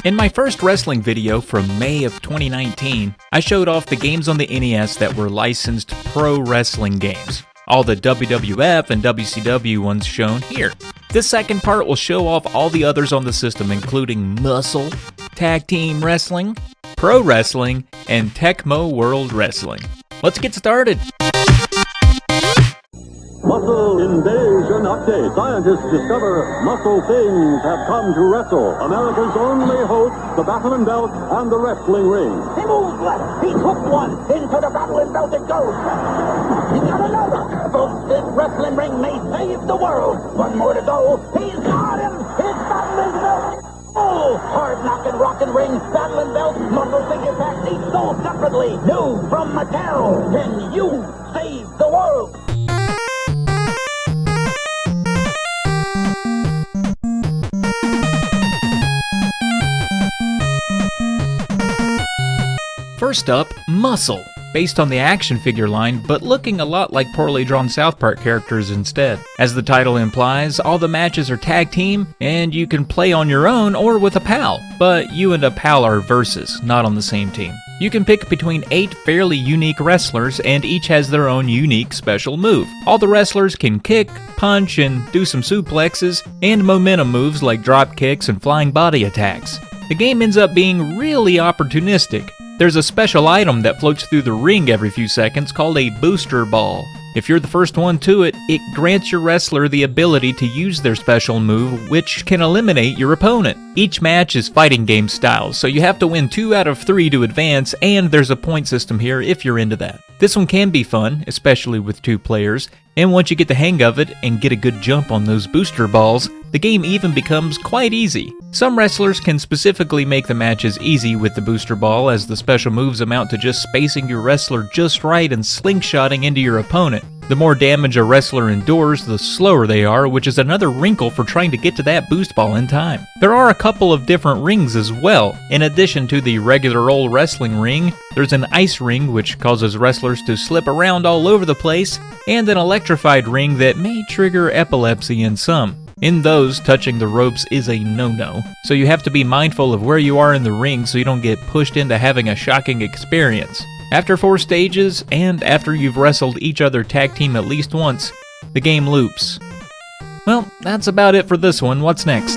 In my first wrestling video from May of 2019, I showed off the games on the NES that were licensed pro wrestling games. All the WWF and WCW ones shown here. This second part will show off all the others on the system, including Muscle, Tag Team Wrestling, Pro Wrestling, and Tecmo World Wrestling. Let's get started! Muscle Invasion Update. Scientists discover muscle things have come to wrestle. America's only hope, the Battle Belt and the wrestling ring. He moves left. He took one. Into the Battle Belt it goes. He got another. Folks, this wrestling ring may save the world. One more to go. He's got him. His Battle Belt. Oh, hard-knocking rockin' ring. Battle Belt. Muscle figure packs each sold separately. New from Mattel. Can you save the world? First up, Muscle, based on the action figure line, but looking a lot like poorly drawn South Park characters instead. As the title implies, all the matches are tag team, and you can play on your own or with a pal, but you and a pal are versus, not on the same team. You can pick between 8 fairly unique wrestlers, and each has their own unique special move. All the wrestlers can kick, punch, and do some suplexes, and momentum moves like drop kicks and flying body attacks. The game ends up being really opportunistic. There's a special item that floats through the ring every few seconds called a booster ball. If you're the first one to it, it grants your wrestler the ability to use their special move, which can eliminate your opponent. Each match is fighting game style, so you have to win 2 out of 3 to advance, and there's a point system here if you're into that. This one can be fun, especially with 2 players, and once you get the hang of it and get a good jump on those booster balls, the game even becomes quite easy. Some wrestlers can specifically make the matches easy with the booster ball, as the special moves amount to just spacing your wrestler just right and slingshotting into your opponent. The more damage a wrestler endures, the slower they are, which is another wrinkle for trying to get to that boost ball in time. There are a couple of different rings as well. In addition to the regular old wrestling ring, there's an ice ring which causes wrestlers to slip around all over the place, and an electrified ring that may trigger epilepsy in some. In those, touching the ropes is a no-no, so you have to be mindful of where you are in the ring so you don't get pushed into having a shocking experience. After 4 stages, and after you've wrestled each other tag team at least once, the game loops. Well, that's about it for this one. What's next?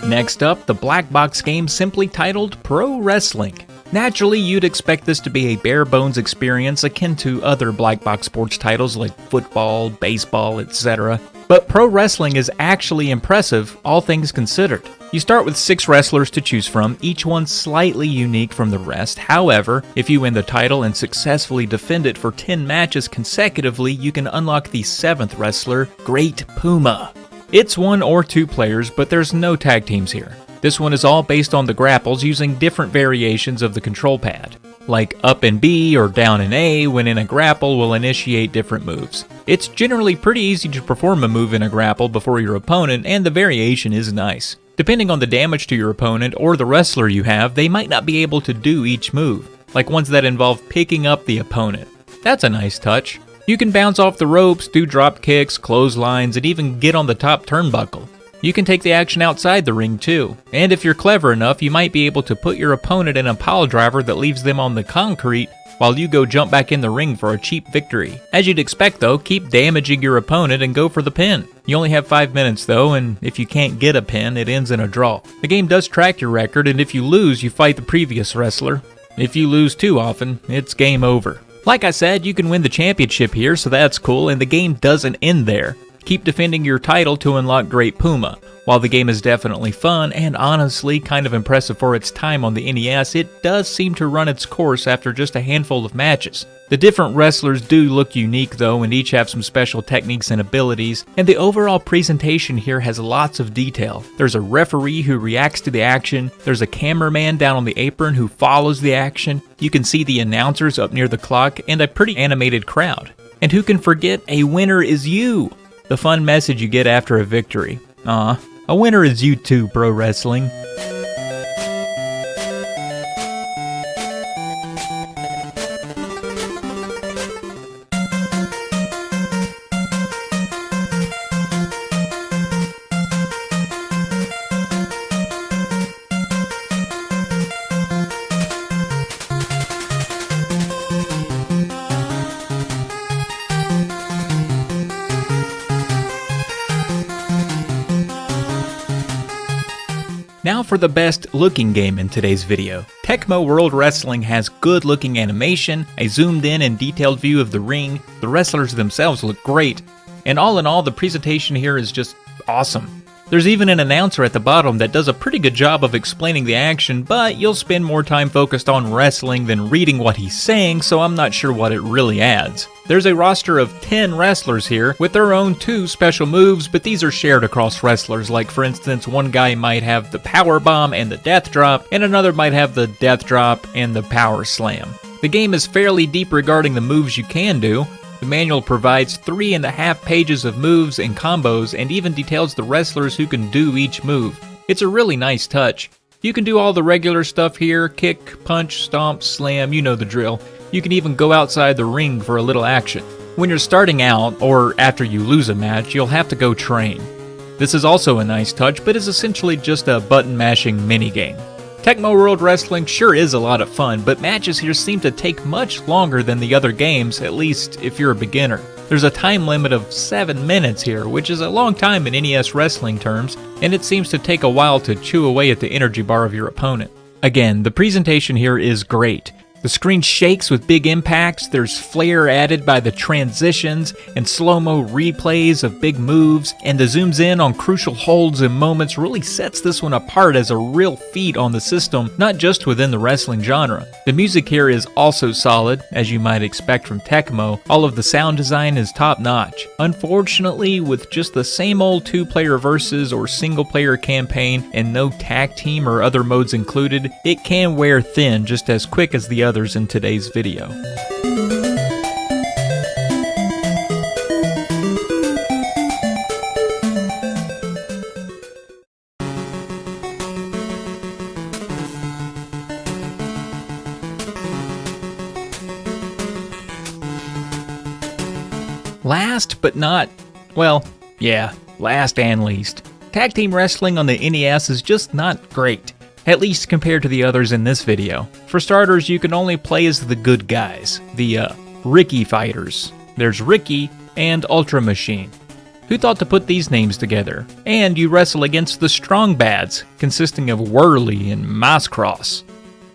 Next up, the black box game simply titled Pro Wrestling. Naturally, you'd expect this to be a bare-bones experience akin to other black box sports titles like football, baseball, etc. But Pro Wrestling is actually impressive, all things considered. You start with 6 wrestlers to choose from, each one slightly unique from the rest. However, if you win the title and successfully defend it for 10 matches consecutively, you can unlock the 7th wrestler, Great Puma. It's 1 or 2 players, but there's no tag teams here. This one is all based on the grapples using different variations of the control pad, like up and B or down and A when in a grapple will initiate different moves. It's generally pretty easy to perform a move in a grapple before your opponent, and the variation is nice. Depending on the damage to your opponent or the wrestler you have, they might not be able to do each move, like ones that involve picking up the opponent. That's a nice touch. You can bounce off the ropes, do drop kicks, clotheslines, and even get on the top turnbuckle. You can take the action outside the ring too, and if you're clever enough, you might be able to put your opponent in a pile driver that leaves them on the concrete while you go jump back in the ring for a cheap victory. As you'd expect though, keep damaging your opponent and go for the pin. You only have 5 minutes though, and if you can't get a pin, it ends in a draw. The game does track your record, and if you lose, you fight the previous wrestler. If you lose too often, it's game over. Like I said, you can win the championship here, so that's cool, and the game doesn't end there. Keep defending your title to unlock Great Puma. While the game is definitely fun, and honestly kind of impressive for its time on the NES, it does seem to run its course after just a handful of matches. The different wrestlers do look unique though, and each have some special techniques and abilities, and the overall presentation here has lots of detail. There's a referee who reacts to the action, there's a cameraman down on the apron who follows the action, you can see the announcers up near the clock, and a pretty animated crowd. And who can forget, a winner is you! The fun message you get after a victory. A winner is you too, Pro Wrestling. Now for the best looking game in today's video. Tecmo World Wrestling has good looking animation, a zoomed in and detailed view of the ring, the wrestlers themselves look great, and all in all the presentation here is just awesome. There's even an announcer at the bottom that does a pretty good job of explaining the action, but you'll spend more time focused on wrestling than reading what he's saying, so I'm not sure what it really adds. There's a roster of 10 wrestlers here with their own 2 special moves, but these are shared across wrestlers. Like for instance, one guy might have the power bomb and the death drop, and another might have the death drop and the power slam. The game is fairly deep regarding the moves you can do. The manual provides 3.5 pages of moves and combos and even details the wrestlers who can do each move. It's a really nice touch. You can do all the regular stuff here: kick, punch, stomp, slam, you know the drill. You can even go outside the ring for a little action. When you're starting out, or after you lose a match, you'll have to go train. This is also a nice touch, but is essentially just a button-mashing minigame. Tecmo World Wrestling sure is a lot of fun, but matches here seem to take much longer than the other games, at least if you're a beginner. There's a time limit of 7 minutes here, which is a long time in NES wrestling terms, and it seems to take a while to chew away at the energy bar of your opponent. Again, the presentation here is great. The screen shakes with big impacts, there's flair added by the transitions and slow-mo replays of big moves, and the zooms in on crucial holds and moments really sets this one apart as a real feat on the system, not just within the wrestling genre. The music here is also solid, as you might expect from Tecmo. All of the sound design is top-notch. Unfortunately, with just the same old 2-player versus or single-player campaign and no tag team or other modes included, it can wear thin just as quick as the others in today's video. Last but not, well, yeah, last and least, tag team wrestling on the NES is just not great. At least compared to the others in this video. For starters, you can only play as the good guys, the Ricky fighters. There's Ricky and Ultra Machine. Who thought to put these names together? And you wrestle against the Strong Bads, consisting of Whirly and Mouse.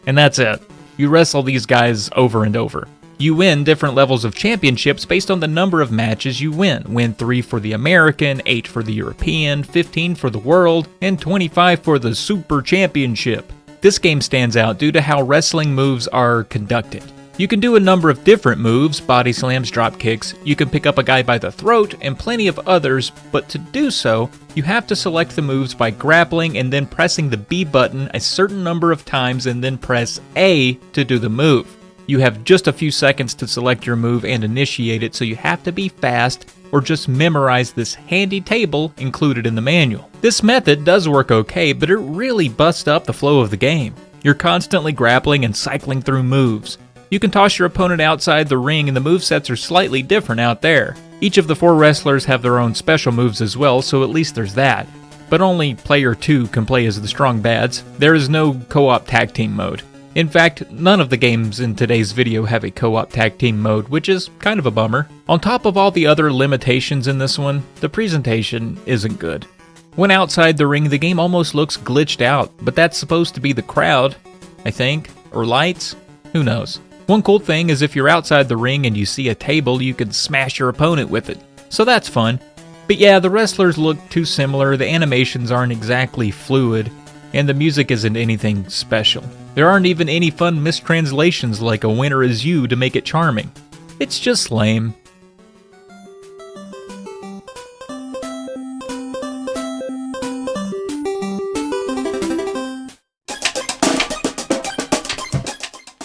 And that's it. You wrestle these guys over and over. You win different levels of championships based on the number of matches you win. Win 3 for the American, 8 for the European, 15 for the World, and 25 for the Super Championship. This game stands out due to how wrestling moves are conducted. You can do a number of different moves: body slams, drop kicks, you can pick up a guy by the throat, and plenty of others, but to do so, you have to select the moves by grappling and then pressing the B button a certain number of times and then press A to do the move. You have just a few seconds to select your move and initiate it, so you have to be fast or just memorize this handy table included in the manual. This method does work okay, but it really busts up the flow of the game. You're constantly grappling and cycling through moves. You can toss your opponent outside the ring, and the movesets are slightly different out there. Each of the 4 wrestlers have their own special moves as well, so at least there's that. But only player 2 can play as the Strong Bads. There is no co-op tag team mode. In fact, none of the games in today's video have a co-op tag team mode, which is kind of a bummer. On top of all the other limitations in this one, the presentation isn't good. When outside the ring, the game almost looks glitched out, but that's supposed to be the crowd, I think, or lights, who knows. One cool thing is if you're outside the ring and you see a table, you can smash your opponent with it, so that's fun. But yeah, the wrestlers look too similar, the animations aren't exactly fluid, and the music isn't anything special. There aren't even any fun mistranslations like "a winner is you" to make it charming. It's just lame.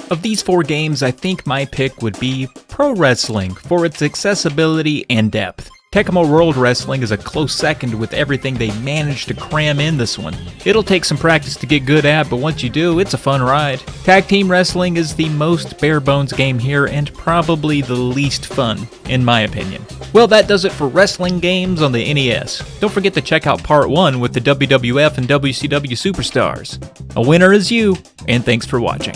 Of these 4 games, I think my pick would be Pro Wrestling for its accessibility and depth. Tecmo World Wrestling is a close second with everything they managed to cram in this one. It'll take some practice to get good at, but once you do, it's a fun ride. Tag Team Wrestling is the most bare-bones game here and probably the least fun, in my opinion. Well, that does it for wrestling games on the NES. Don't forget to check out Part 1 with the WWF and WCW Superstars. A winner is you, and thanks for watching.